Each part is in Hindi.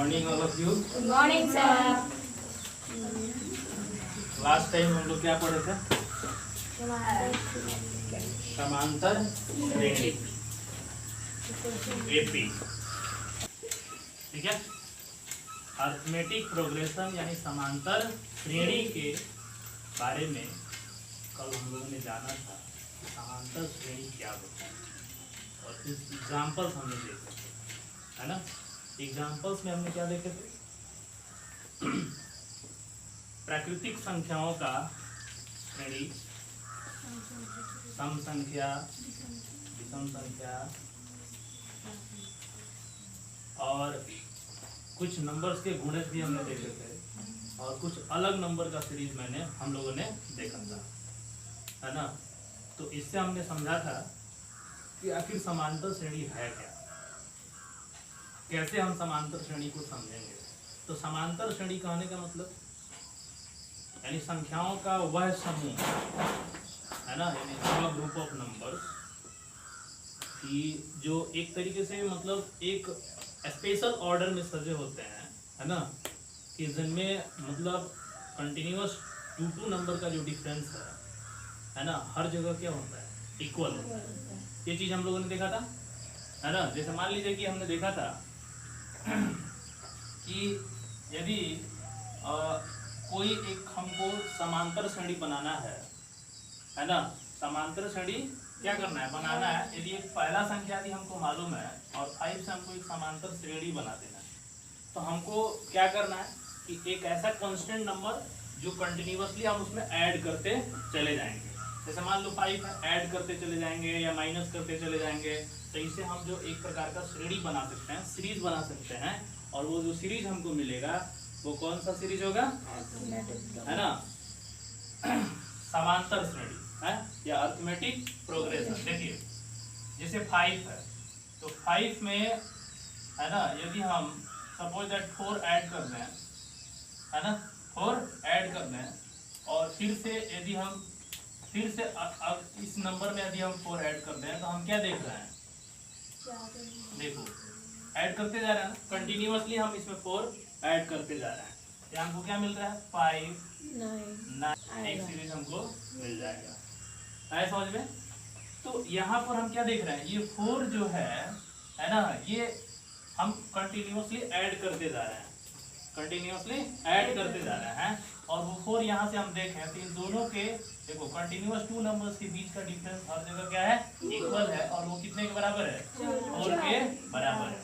Morning all of you. Morning sir. Last time हम लोग क्या पढ़े थे? समांतर श्रेणी, एपी। ठीक है, अरिथमेटिक प्रोग्रेशन यानी समांतर श्रेणी के बारे में कल हम लोगों ने जाना था कि समांतर श्रेणी क्या होता है और कुछ एग्जाम्पल्स हमने देखे थे, है ना। एग्जाम्पल्स में हमने क्या देखे थे? प्राकृतिक संख्याओं का श्रेणी, सम संख्या, विषम संख्या और कुछ नंबर्स के गुणज भी हमने देखे थे और कुछ अलग नंबर का सीरीज हम लोगों ने देखा था, है ना। तो इससे हमने समझा था कि आखिर समांतर श्रेणी है क्या, कैसे हम समांतर श्रेणी को समझेंगे। तो समांतर श्रेणी कहने का मतलब यानी संख्याओं का वह समूह, है ना, यानी ग्रुप ऑफ नंबर्स कि जो एक तरीके से मतलब एक स्पेशल ऑर्डर में सजे होते हैं, है ना, कि जिनमें मतलब कंटिन्यूअस टू नंबर का जो डिफरेंस है ना, हर जगह क्या होता है, इक्वल होता है। ये चीज हम लोगों ने देखा था, है ना। जैसे मान लीजिए कि हमने देखा था कि यदि कोई एक हमको समांतर श्रेणी बनाना है ना, समांतर श्रेणी क्या करना है, बनाना है। यदि एक पहला संख्या यदि हमको मालूम है और 5 से हमको एक समांतर श्रेणी बना देना है, तो हमको क्या करना है कि एक ऐसा कांस्टेंट नंबर जो कंटिन्यूअसली हम उसमें ऐड करते चले जाएंगे। जैसे मान लो 5 है, ऐड करते चले जाएंगे या माइनस करते चले जाएंगे। तो इससे हम जो एक प्रकार का श्रेणी बना सकते हैं, सीरीज बना सकते हैं। और वो जो सीरीज हमको मिलेगा वो कौन सा सीरीज होगा, है ना, समांतर श्रेणी है या अरिथमेटिक प्रोग्रेशन। देखिए जैसे 5 है तो 5 में, है ना, यदि हम सपोज दैट 4 ऐड कर दें, है ना, 4 ऐड कर दें और फिर से यदि हम फिर से इस नंबर में यदि हम 4 ऐड कर दें तो हम क्या देख रहे हैं, देखो ऐड करते जा रहे हैं, कंटिन्यूअसली हम इसमें 4 ऐड करते जा रहे हैं। तो हमको क्या मिल रहा है, 5 9 एक सीरीज हमको मिल जाएगा, है समझ में। तो यहाँ पर हम क्या देख रहे हैं, ये 4 जो है ना, ये हम कंटिन्यूअसली ऐड करते जा रहे हैं, कंटिन्यूअसली ऐड करते जा रहे हैं। और वो 4 यहाँ से हम देखें तो इन दोनों के देखो कंटिन्यूअस 2 नंबर्स के बीच का डिफरेंस हर जगह क्या है, इक्वल है। और वो कितने के बराबर है, 4 के बराबर है।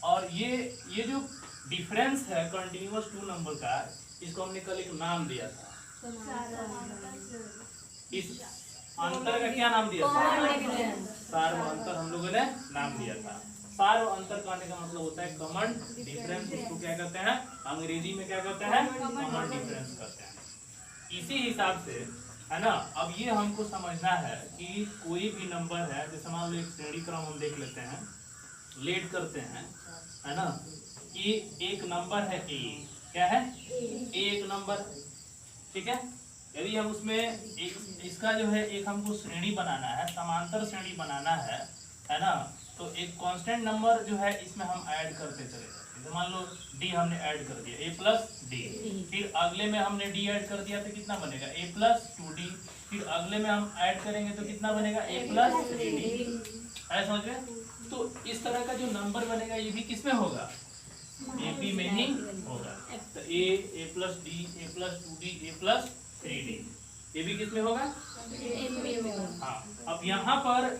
और ये जो डिफरेंस है कंटिन्यूअस 2 नंबर का, इसको हमने कल एक नाम दिया था। इस अंतर का क्या नाम दिया था, सार्व अंतर हम लोगों ने नाम दिया था। सार्व अंतर कहने का मतलब होता है कॉमन डिफरेंस। इसको क्या कहते हैं, अंग्रेजी में क्या कहते हैं, कॉमन डिफरेंस कहते हैं। इसी हिसाब से, है ना, अब ये हमको समझना है कि कोई भी नंबर है, जैसे मान लो एक श्रेणी क्रम हम देख लेते हैं, लेट करते हैं, है ना, कि एक नंबर है ए, क्या है, एक नंबर, ठीक है। यदि हम उसमें एक इसका जो है एक हमको श्रेणी बनाना है, समांतर श्रेणी बनाना है ना, तो एक कांस्टेंट नंबर जो है इसमें हम ऐड करते चले जाते हैं। मान लो डी हमने ऐड कर दिया, ए प्लस डी, फिर अगले में हमने डी ऐड कर दिया तो कितना बनेगा, ए प्लस 2d, फिर अगले में हम ऐड करेंगे तो कितना बनेगा, ए प्लस 3d, ऐसा समझ में। तो इस तरह का जो नंबर बनेगा ये भी किसमें होगा, एपी में ही होगा। तो ए प्लस डी, ए प्लस 2d, ए प्लस 3d, ये भी किसमें होगा, हाँ। अब यहाँ पर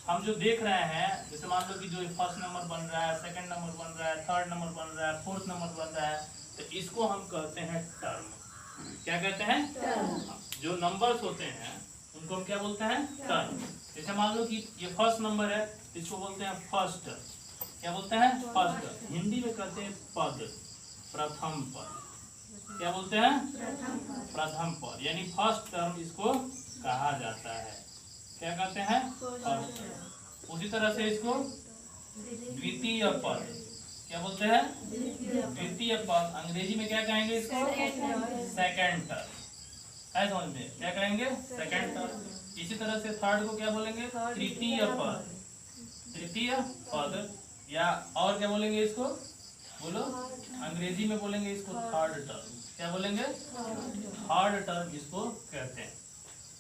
हम जो देख रहे हैं, जैसे मान लो कि जो फर्स्ट नंबर बन रहा है, सेकंड नंबर बन रहा है, थर्ड नंबर बन रहा है, फोर्थ नंबर बन रहा है, तो इसको हम कहते हैं टर्म। क्या कहते हैं, टर्म। जो नंबर्स होते हैं उनको हम क्या बोलते हैं, टर्म। जैसे मान लो कि ये फर्स्ट नंबर है, इसको बोलते हैं फर्स्ट। क्या बोलते हैं, फर्स्ट। हिंदी में कहते हैं पद, प्रथम पद। क्या बोलते हैं, प्रथम पद, यानी फर्स्ट टर्म इसको कहा जाता है। क्या कहते हैं, फर्स्ट। उसी तरह से इसको द्वितीय पद, क्या बोलते हैं, द्वितीय पद। अंग्रेजी में क्या कहेंगे इसको, सेकंड टर्म, है समझ में, क्या कहेंगे, सेकंड टर्म। इसी तरह से थर्ड को क्या बोलेंगे, तृतीय पद, तृतीय पद। या और क्या बोलेंगे इसको, बोलो, अंग्रेजी में बोलेंगे इसको थर्ड टर्म। क्या बोलेंगे? थर्ड टर्म इसको कहते हैं।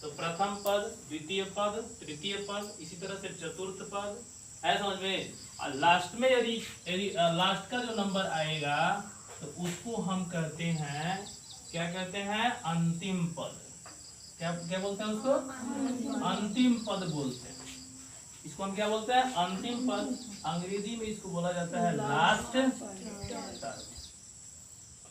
तो प्रथम पद, द्वितीय पद, तृतीय पद, इसी तरह से चतुर्थ पद, ऐसा समझ में। लास्ट में यदि यदि लास्ट का जो नंबर आएगा तो उसको हम कहते हैं, क्या कहते हैं? अंतिम पद। क्या क्या बोलते हैं उसको? अंतिम पद बोलते हैं। इसको हम क्या बोलते हैं? अंतिम पद। अंग्रेजी में इसको बोला जाता है लास्ट टर्म।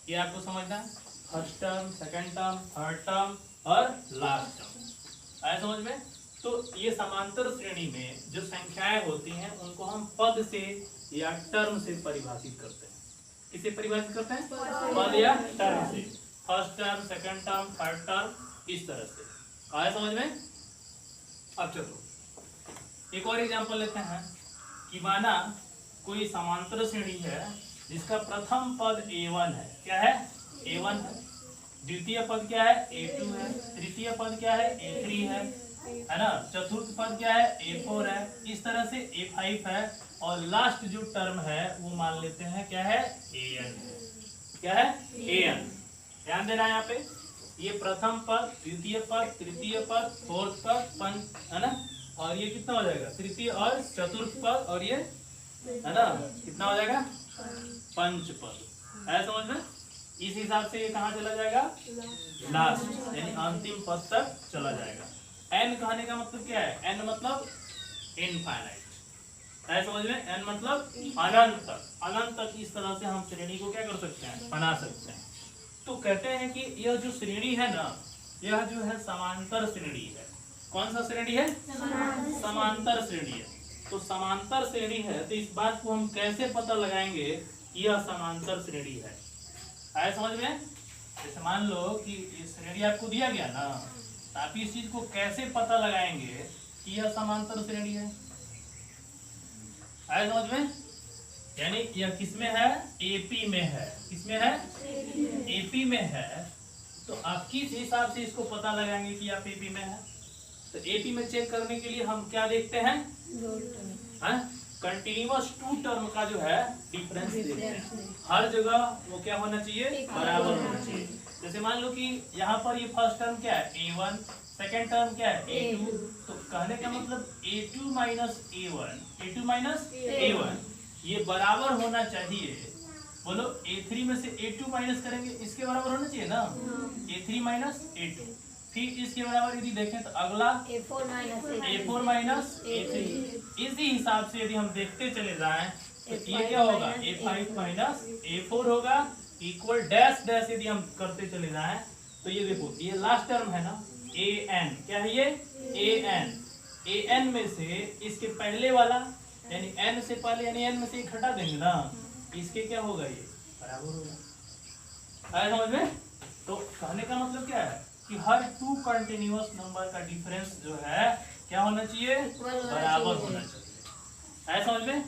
ये आपको समझना है, first term, second term, third term और लास्ट टर्म। आया समझ में? तो ये समांतर श्रेणी में जो संख्याएं होती हैं उनको हम पद से या टर्म से परिभाषित करते हैं। किसे परिभाषित करते हैं? पद या टर्म से। First term, second term, third term, इस तरह से। आया समझ में? अब चलो एक और एग्जांपल लेते हैं कि माना कोई समांतर श्रेणी है जिसका प्रथम पद A1 है। क्या है? A1 है। द्वितीय पद क्या है? A2 है। तृतीय पद क्या है? A3 है ना। चतुर्थ पद क्या है? A4 है। इस तरह से A5 है और लास्ट जो टर्म है वो मान लेते हैं क्या है? AN है। क्या है? AN। ध्यान देना है यहाँ पे, ये प्रथम पद, द्वितीय पद, तृतीय पद, फोर्थ पद, पंच, है ना। और ये कितना हो जाएगा? तृतीय और चतुर्थ पद, और ये है ना कितना हो जाएगा? पंच पद। है समझ में? इस हिसाब से ये कहाँ चला जाएगा? लास्ट, यानी अंतिम पद तक चला जाएगा। एन कहने का मतलब क्या है? एन मतलब इनफाइनाइट। है समझ में? एन मतलब अनंत तक। अनंत तक इस तरह से हम श्रेणी को क्या कर सकते हैं? बना सकते हैं। तो कहते हैं कि यह जो श्रेणी है ना, यह जो है समांतर श्रेणी है। कौन सा श्रेणी है? समांतर श्रेणी है। तो समांतर श्रेणी है तो इस बात को हम कैसे पता लगाएंगे कि यह समांतर श्रेणी है? आया समझ में? जैसे मान लो कि ये श्रेणी आपको दिया गया ना, तो आप इस चीज को कैसे पता लगाएंगे कि यह समांतर श्रेणी है? आया समझ में? यानी यह किसमें है? एपी में है। किसमें है? एपी में है। तो आप किस हिसाब से इसको पता लगाएंगे कि आप एपी में है? तो एपी में चेक करने के लिए हम क्या देखते हैं? कंटिन्यूअस टू टर्म का जो है डिफरेंस देखते हैं। हर जगह वो क्या होना चाहिए? बराबर होना चाहिए। जैसे मान लो कि यहाँ पर ये फर्स्ट टर्म क्या है? A1, सेकेंड टर्म क्या है? A2। तो कहने का मतलब A2 minus A1, A2 minus A1 ये बराबर होना चाहिए। बोलो, A3 में से A2 माइनस करेंगे, इसके बराबर होना चाहिए ना। A3 minus A2। फिर इसके बराबर यदि देखें तो अगला A4 माइनस A3। इसी हिसाब से यदि हम देखते चले जाएं तो ये क्या होगा? A5 माइनस A4 होगा इक्वल डैश डैश। यदि हम करते चले जाएं तो ये देखो, ये लास्ट टर्म है ना, AN। क्या है ये? AN। AN में से इसके पहले वाला यानी N से पहले यानी N में से एक हटा देंगे ना, इसके क्या होगा? ये बराबर होगा। आया समझ में? तो कहने का मतलब क्या है कि हर टू कंटिन्यूअस नंबर का डिफरेंस जो है क्या होना चाहिए? बराबर होना चाहिए। है समझ में?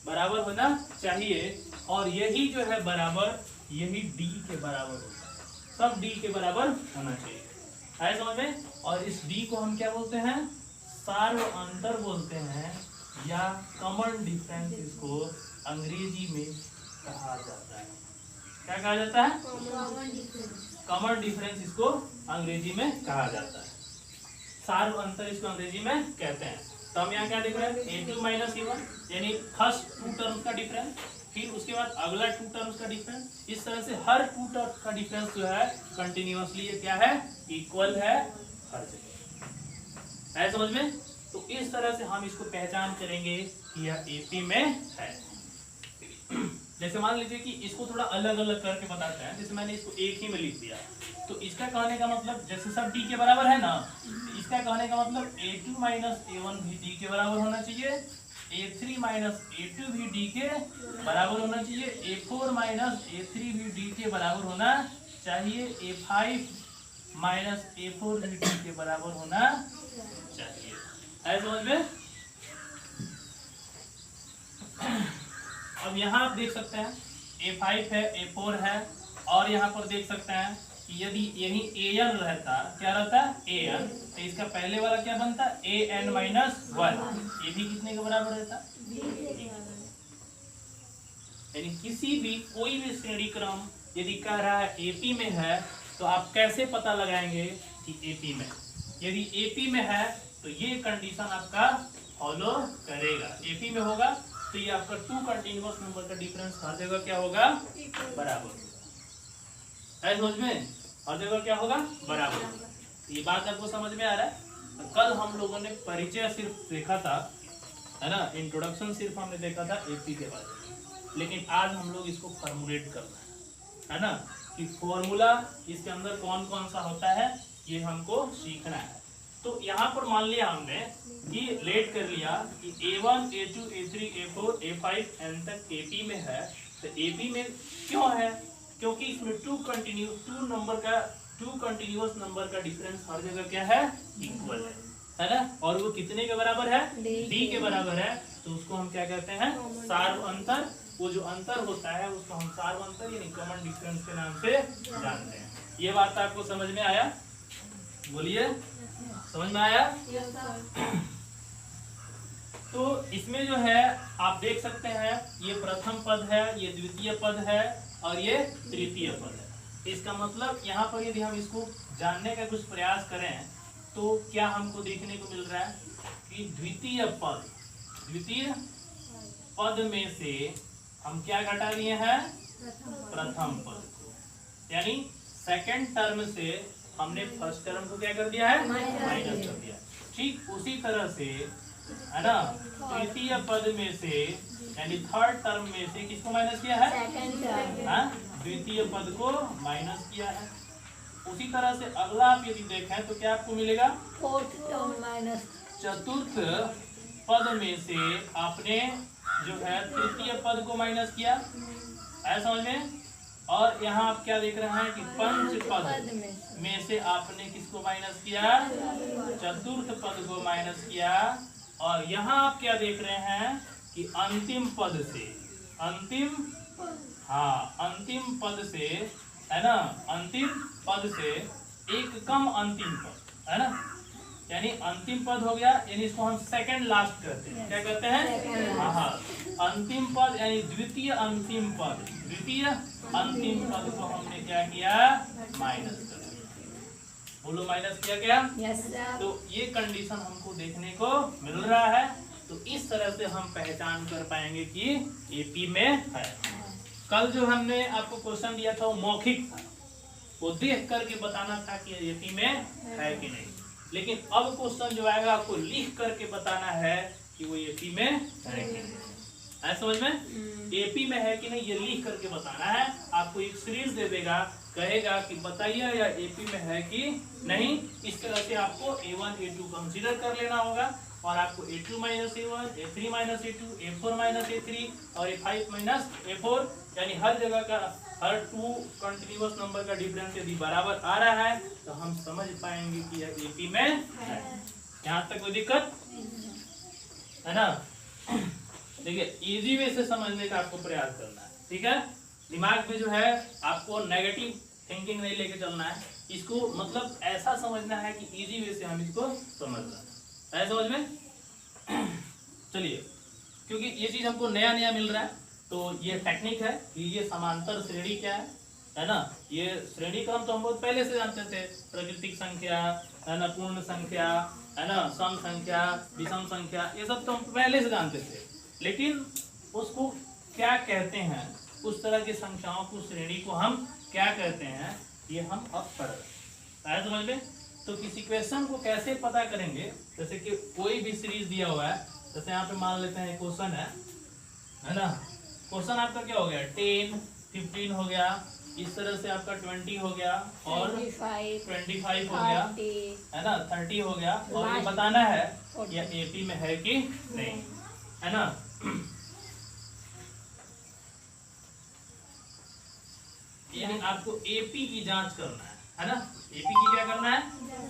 बराबर होना चाहिए। और यही जो है बराबर, यही D के बराबर होता है। सब D के बराबर होना चाहिए। है समझ में? और इस D को हम क्या बोलते हैं? सार्व अंतर बोलते हैं या कॉमन डिफरेंस इसको अंग्रेजी में कहा जाता है। क्या कहा जाता है? कॉमन डिफरेंस इसको अंग्रेजी में कहा जाता है। सार्व अंतर इसको अंग्रेजी में कहते हैं। तो हम यहाँ क्या देख रहे हैं? A2 माइनस A1 यानी फर्स्ट टू टर्म्स का डिफरेंस, फिर उसके बाद अगला टू टर्म्स का डिफरेंस। इस तरह से हर टू टर्म्स का डिफरेंस जो है कंटिन्यूअसली क्या है? इक्वल है हर जगह। है समझ में? तो इस तरह से हम इसको पहचान करेंगे कि यह एपी में है। जैसे मान लीजिए कि इसको थोड़ा अलग अलग करके बताते हैं। जैसे मैंने इसको एक ही में लिख दिया, तो इसका कहने का मतलब जैसे सब D के बराबर है ना, तो इसका कहने का मतलब A2 माइनस A1 भी D के बराबर होना चाहिए, A3 माइनस A2 भी D के बराबर होना चाहिए, A4 माइनस A3 भी D के बराबर होना चाहिए, A5 माइनस A4 भी D के बराबर होना चाहिए। है समझ में? अब यहाँ आप देख सकते हैं A5 है, A4 है, और यहाँ पर देख सकते हैं कि यदि यही AN रहता, क्या रहता? AN, तो इसका पहले वाला क्या बनता? AN minus 1। ये भी कितने के बराबर रहता? यानी किसी भी कोई भी श्रेणी क्रम यदि कह रहा है एपी में है तो आप कैसे पता लगाएंगे कि एपी में, यदि एपी में है तो ये कंडीशन आपका फॉलो करेगा। एपी में होगा तो ये आपका टू कंटिन्यूअस नंबर का डिफरेंस हर जगह क्या होगा, बराबर होगा। समझ में, हर जगह क्या होगा, बराबर होगा। ये बात आपको समझ में आ रहा है। कल हम लोगों ने परिचय सिर्फ देखा था, है ना, इंट्रोडक्शन सिर्फ हमने देखा था एपी के बारे में, लेकिन आज हम लोग इसको फॉर्मुलेट करना है ना, कि फॉर्मूला इसके अंदर कौन कौन सा होता है ये हमको सीखना है। तो यहाँ पर मान लिया हमने कि लेट कर लिया कि A1, A2, A3, A4, A5 N तक एपी में है। तो एपी में क्यों है, क्योंकि इसमें टू कंटिन्यूअस नंबर का डिफरेंस हर जगह क्या है, इक्वल है ना, और वो कितने के बराबर है, डी के बराबर है। तो उसको हम क्या कहते हैं, सार्व अंतर। वो जो अंतर होता है उसको हम सार्व अंतर यानी कॉमन डिफरेंस के नाम से जानते हैं। ये बात आपको समझ में आया, बोलिए, समझ में आया? तो इसमें जो है आप देख सकते हैं ये प्रथम पद है, ये द्वितीय पद है और ये तृतीय पद है। इसका मतलब यहाँ पर यदि हम इसको जानने का कुछ प्रयास करें तो क्या हमको देखने को मिल रहा है कि द्वितीय पद में से हम क्या घटा लिए हैं, प्रथम पद को, यानी सेकंड टर्म से हमने फर्स्ट टर्म को क्या कर दिया है, माइनस कर दिया। ठीक उसी तरह से है ना, तृतीय पद में से यानी थर्ड टर्म में से किसको माइनस किया है, द्वितीय पद को माइनस किया है। उसी तरह से अगला आप यदि देखें तो क्या आपको मिलेगा, फोर्थ टर्म माइनस चतुर्थ पद में से आपने जो है तृतीय पद को माइनस किया, ऐसा समझ में। और यहाँ आप क्या देख रहे हैं कि पंच पद में से आपने किसको माइनस किया, चतुर्थ पद को माइनस किया। और यहाँ आप क्या देख रहे हैं कि अंतिम पद से, अंतिम पद से है ना, अंतिम पद से एक कम अंतिम पद है ना, यानी अंतिम पद हो गया, यानी इसको हम सेकंड लास्ट कहते हैं। क्या कहते हैं, हाँ, अंतिम पद यानी द्वितीय अंतिम पद को हमने क्या किया, माइनस कर दिया। बोलो, माइनस किया क्या? yes, तो ये कंडीशन हमको देखने को मिल रहा है। तो इस तरह से हम पहचान कर पाएंगे कि एपी में है। कल जो हमने आपको क्वेश्चन दिया था वो मौखिक था, वो देख करके बताना था कि एपी में है कि नहीं, लेकिन अब क्वेश्चन जो आएगा आपको लिख करके बताना है कि वो एपी में है कि नहीं। है समझ में, एपी में है कि नहीं ये लिख करके बताना है। आपको एक सीरीज दे देगा, कहेगा कि बताइए या एपी में है कि नहीं। इस तरह से आपको A1 A2 कंसीडर कर लेना होगा और आपको A2 minus A1, A3 minus A2, A4 minus A3 और A5 माइनस A4 यानी हर जगह का हर टू कंटिन्यूअस नंबर का डिफरेंस यदि बराबर आ रहा है तो हम समझ पाएंगे कि यह एपी में है। यहाँ तक कोई दिक्कत है ना? देखिए, इजी वे से समझने का आपको प्रयास करना है, ठीक है। दिमाग में जो है आपको नेगेटिव थिंकिंग नहीं लेके चलना है, इसको मतलब ऐसा समझना है कि इजी वे से हम इसको समझना है समझ में। चलिए, क्योंकि ये चीज हमको नया नया मिल रहा है तो ये टेक्निक है कि ये समांतर श्रेणी क्या है ना। ये श्रेणी क्रम तो हम बहुत पहले से जानते थे, प्राकृतिक संख्या है ना, पूर्ण संख्या है ना, सम संख्या, विषम संख्या, ये सब तो हम पहले से जानते थे। लेकिन उसको क्या कहते हैं, उस तरह की संख्याओं को श्रेणी को हम क्या कहते हैं, ये हम अब पढ़ रहे हैं समझ में। तो किसी क्वेश्चन को कैसे पता करेंगे, जैसे कि कोई भी सीरीज दिया हुआ है, जैसे यहाँ पे मान लेते हैं क्वेश्चन है ना, क्वेश्चन आपका क्या हो गया 10, 15 हो गया, इस तरह से आपका 20 हो गया और 25 हो गया है ना, 30 हो गया, और ये बताना है या एपी में है कि नहीं, है ना। यानी आपको एपी की जांच करना है ना, एपी की क्या करना है,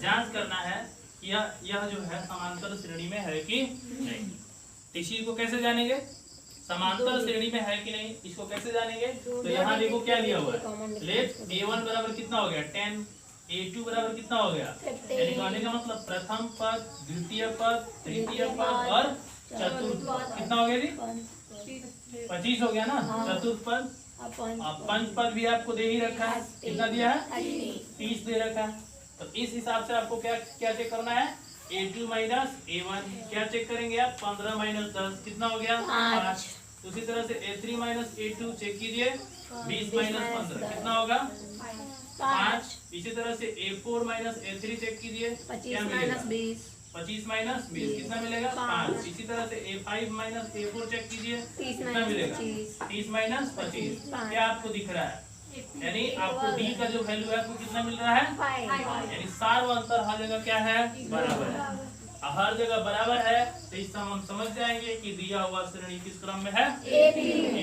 जांच करना है कि यह जो है समांतर श्रेणी में है कि नहीं। इस चीज को कैसे जानेंगे, समांतर श्रेणी में है कि नहीं, इसको कैसे जानेंगे। तो यहाँ देखो क्या दिया हुआ है, लेट A1 बराबर कितना हो गया 10, A2 बराबर कितना हो गया, यानी कहने का मतलब प्रथम पद, द्वितीय पद, तृतीय पद और चतुर्थ पद कितना हो गया जी 25 हो गया ना। चतुर्थ पद अब पंच पद भी आपको दे ही रखा है, कितना दिया है 30 दे रखा है। तो इस हिसाब से आपको क्या क्या चेक करना है, A2 माइनस A1 क्या चेक करेंगे आप, 15 माइनस 10 कितना हो गया 5। उसी तरह से A3 माइनस A2 चेक कीजिए, 20 माइनस 15 कितना होगा 5। इसी तरह से A4 माइनस A3 चेक कीजिए, 25 माइनस 20 कितना मिलेगा 5। इसी तरह से A5 माइनस A4 चेक कीजिए, कितना मिलेगा 30 माइनस 25। क्या आपको दिख रहा है, यानी आपको D का जो वैल्यू है आपको कितना मिल रहा है, यानी सार व अंतर हर जगह क्या है, बराबर है। हर जगह बराबर है तो इस समय हम समझ जाएंगे कि दिया हुआ श्रेणी किस क्रम में है,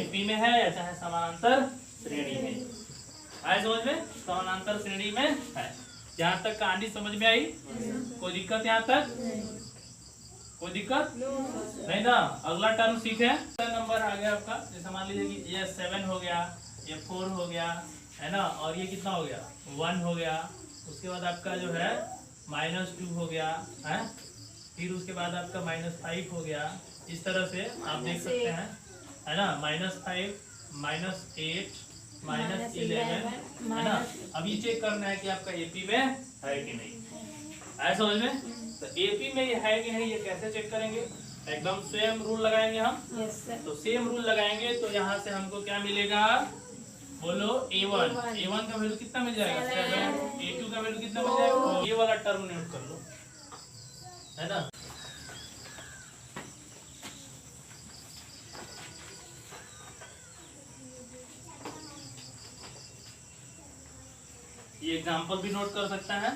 एपी में है या चाहे समानांतर श्रेणी में। आए समझ में, समानांतर श्रेणी में है। यहाँ तक कहानी समझ में आई, कोई दिक्कत यहाँ तक, कोई दिक्कत नहीं ना। अगला टर्म सीखे, नंबर आ गया आपका, जैसे मान लीजिए कि ये 7 हो गया, ये 4 हो गया है ना, और ये कितना हो गया 1 हो गया। उसके बाद आपका जो है -2 हो गया है, फिर उसके बाद आपका -5 हो गया। इस तरह से आप देख सकते हैं है ना, -5 -8 -11 है ना। अब ये चेक करना है कि आपका एपी में है कि नहीं, ऐसा समझ में। तो एपी में ये है कि नहीं, ये कैसे चेक करेंगे, एकदम सेम रूल लगाएंगे हम। तो सेम रूल लगाएंगे तो यहाँ से हमको क्या मिलेगा, बोलो A1 का वैल्यू कितना मिल जाएगा 7, A2 का वैल्यू कितना मिल जाएगा, ये वाला टर्म नोट कर लो है ना। ये एग्जांपल भी नोट कर सकते हैं।